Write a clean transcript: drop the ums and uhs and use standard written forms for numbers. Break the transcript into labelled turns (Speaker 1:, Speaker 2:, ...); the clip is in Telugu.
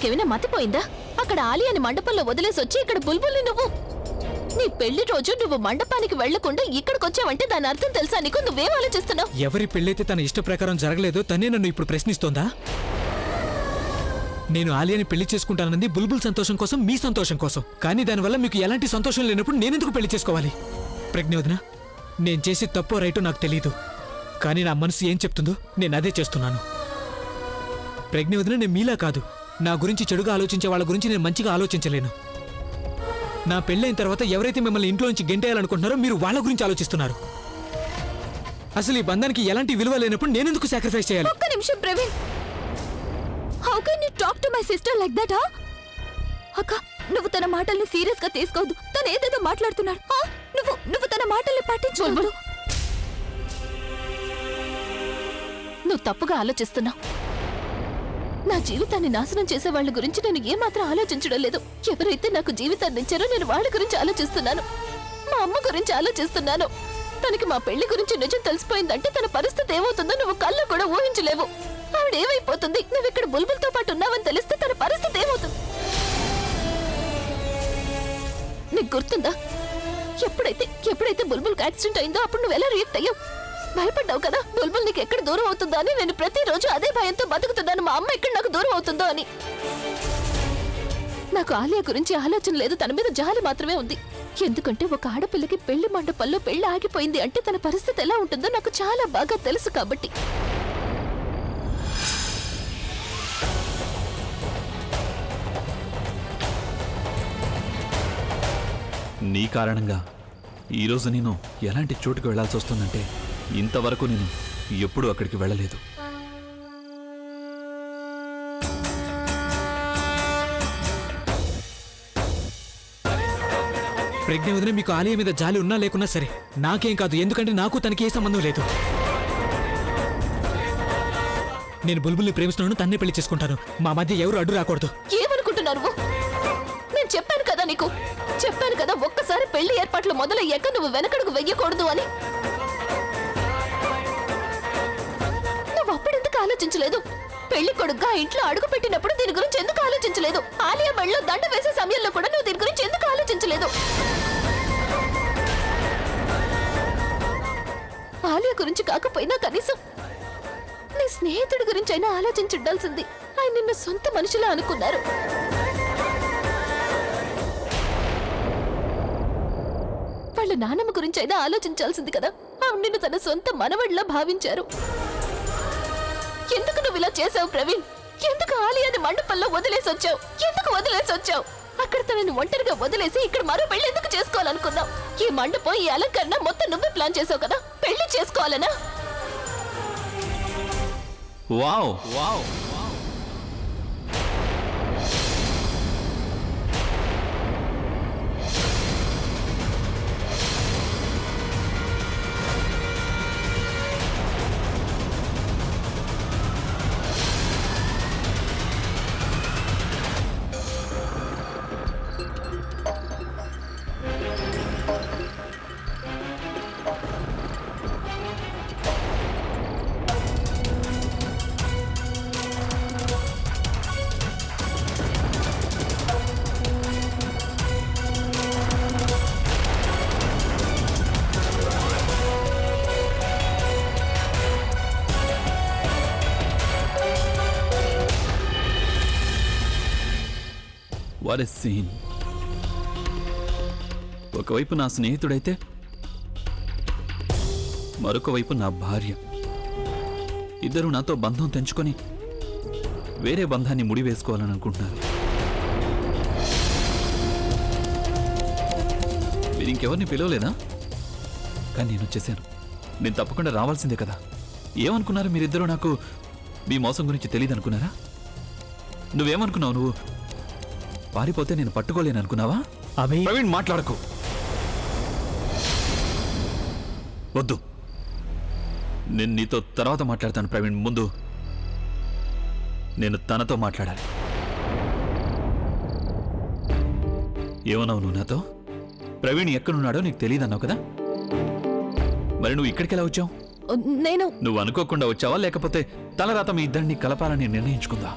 Speaker 1: నీకేమైనా మతిపోయిందా? అక్కడ ఆలియాని మండపంలో వదిలేసి వచ్చి ఇక్కడ బుల్బుల్ని నువ్వు నీ పెళ్లి రోజు నువ్వు మండపానికి వెళ్లకుండా ఇక్కడికొచ్చావంటే దాని అర్థం తెలుసా నీకు? నువ్వేం ఆలోచిస్తున్నావు?
Speaker 2: ఎవరి పెళ్ళైతే తన ఇష్ట ప్రకారం జరగలేదో తనే నన్ను ఇప్పుడు ప్రశ్నిస్తోందా? నేను ఆలియాని పెళ్లి చేసుకుంటానన్నది బుల్బుల్ సంతోషం కోసం, మీ సంతోషం కోసం. కానీ దానివల్ల మీకు ఎలాంటి సంతోషం లేనప్పుడు నేనెందుకు పెళ్లి చేసుకోవాలి? ప్రజ్ఞవదన, నేను చేసే తప్పో రైటో నాకు తెలీదు, కానీ నా మనసు ఏం చెప్తుందో నేను అదే చేస్తున్నాను. ప్రజ్ఞవదన, నేను మీలా కాదు. నా గురించి చెడుగా ఆలోచించే వాళ్ళ గురించి నేను మంచిగా ఆలోచించలేను. నా పెళ్ళైన తర్వాత ఎవరైతే మిమ్మల్ని ఇంట్లో నుంచి గెంటేయాలనుకుంటున్నారో మీరు వాళ్ళ గురించి ఆలోచిస్తున్నారు. అసలు ఈ బంధానికి ఎలాంటి విలువ లేనప్పుడు నేనెందుకు సాక్రిఫైస్ చేయాలి?
Speaker 1: ఒక్క నిమిషం Praveen. How can you talk to my sister like that? అక్క, నువ్వు తన మాటల్ని సీరియస్ గా తీసుకోవద్దు. తను ఏదేదో మాట్లాడుతున్నాడు. నువ్వు తన మాటల్ని పట్టించుకోవద్దు. నువ్వు తప్పుగా ఆలోచిస్తున్నావు. నా జీవితాన్ని నాశనం చేసే వాళ్ళ గురించి నేను ఏమాత్రం ఆలోచించడం లేదు. ఎవరైతే నాకు జీవితాన్ని ఇచ్చారో నేను వాళ్ళ గురించి ఆలోచిస్తున్నాను. మా అమ్మ గురించి ఆలోచిస్తున్నాను. తనకి మా పెళ్లి గురించి నిజం తెలిసిపోయిందంటే తన పరిస్థితి ఏమవుతుందో నువ్వు కళ్ళు కూడా ఊహించలేవు. ఆవిడేమైపోతుంది? నువ్వు ఇక్కడ బుల్బుల్తో పాటు ఉన్నావని తెలిస్తే తన పరిస్థితి ఏమవుతుంది? నీకు గుర్తుందా? ఎప్పుడైతే బుల్బుల్కి యాక్సిడెంట్ అయిందో అప్పుడు నువ్వు ఎలా రియాక్ట్ అయ్యావు? భయపడ్డావు కదా. బుల్బుల్ నీకు ఎక్కడ దూరం అవుతుందో అని. నేను ప్రతిరోజు అదే భయంతో బతుకుతున్నాను, మా అమ్మ ఎక్కడ నాకు దూరం అవుతుందో అని. నాకు ఆలియా గురించి ఆలోచన లేదు, తన మీద జాలి మాత్రమే ఉంది. ఎందుకంటే ఒక ఆడపిల్లకి పెళ్లి మండపంలో పెళ్లి ఆగిపోయింది అంటే తన పరిస్థితి ఎలా ఉంటుందో నాకు చాలా బాగా తెలుసు కాబట్టి.
Speaker 3: నీ కారణంగా ఈరోజు నేను ఎలాంటి చోటుకు వెళ్లాల్సి వస్తుందంటే ఇంతవరకు నేను ఎప్పుడూ అక్కడికి వెళ్ళలేదు.
Speaker 2: ప్రజ్ఞవదన, మీకు ఆలయం మీద జాలి ఉన్నా లేకున్నా సరే నాకేం కాదు. ఎందుకంటే నాకు తనకి ఏ సంబంధం లేదు. నేను బుల్బుల్ని ప్రేమిస్తున్నాను, తన్నే పెళ్లి చేసుకుంటాను. మా మధ్య ఎవరు అడ్డు రాకూడదు.
Speaker 1: ఏమనుకుంటున్నారు? నేను చెప్పాను కదా నీకు, చెప్పాను కదా ఒక్కసారి పెళ్లి ఏర్పాట్లు మొదలయ్యాక నువ్వు వెనకడుగు వెయ్యకూడదు అని. నువ్వు అప్పుడెందుకు ఆలోచించలేదు? పెళ్లి కొడుగ్గా ఇంట్లో అడుగు పెట్టినప్పుడు దీని గురించి ఎందుకు ఆలోచించలేదు? ఆలియా మెడలో దండ వేసే సమయంలో కూడా నువ్వు దీని గురించి ఎందుకు ఆలోచించలేదు? ఆలియా గురించి కాకపోయినా కనీసం నీ స్నేహితుడి గురించి అయినా ఆలోచించుండాల్సింది. ఆయన నిన్ను సొంత మనిషిలా అనుకున్నారు. వాళ్ళ నాన్నమ్మ గురించి అయినా ఆలోచించాల్సింది కదా. ఆవిడ నిన్ను తన సొంత మనవడిలా భావించారు. ఎందుకు నువ్వు ఇలా చేసావు ప్రవీణ్? ఎందుకు ఆలియాని మండపంలో వదిలేసి వచ్చావు? అక్కడ తనని ఒంటరిగా వదిలేసి ఇక్కడ మరో పెళ్లి ఎందుకు చేసుకోవాలనుకున్నావు? ఈ మండపం, ఈ అలంకరణ మొత్తం నువ్వే ప్లాన్ చేసావు కదా. పెళ్లి చేసుకోవాలనా?
Speaker 3: Wow wow what a scene. ఒకవైపు నా స్నేహితుడైతే మరొక వైపు నా భార్య. ఇద్దరు నాతో బంధం తెంచుకొని వేరే బంధాన్ని ముడివేసుకోవాలని అనుకుంటున్నారు. మీరు ఇంకెవరిని పిలవలేదా? కానీ నేను వచ్చేసాను. నేను తప్పకుండా రావాల్సిందే కదా. ఏమనుకున్నారు మీరిద్దరూ? నాకు మీ మోసం గురించి తెలియదు అనుకున్నారా? నువ్వేమనుకున్నావు? నువ్వు పారిపోతే నేను పట్టుకోలేను అనుకున్నావా? ప్రవీణ్, మాట్లాడకు. వద్దు, నేను నీతో తర్వాత మాట్లాడతాను ప్రవీణ్. ముందు నేను తనతో మాట్లాడాలి. ఏమన్నావు నువ్వు నాతో? ప్రవీణ్ ఎక్కడున్నాడో నీకు తెలియదన్నావు కదా. మరి నువ్వు ఇక్కడికి ఎలా వచ్చావు?
Speaker 1: నేను
Speaker 3: నువ్వు అనుకోకుండా వచ్చావా, లేకపోతే తలరాత మీ ఇద్దరిని కలపాలని నిర్ణయించుకుందా?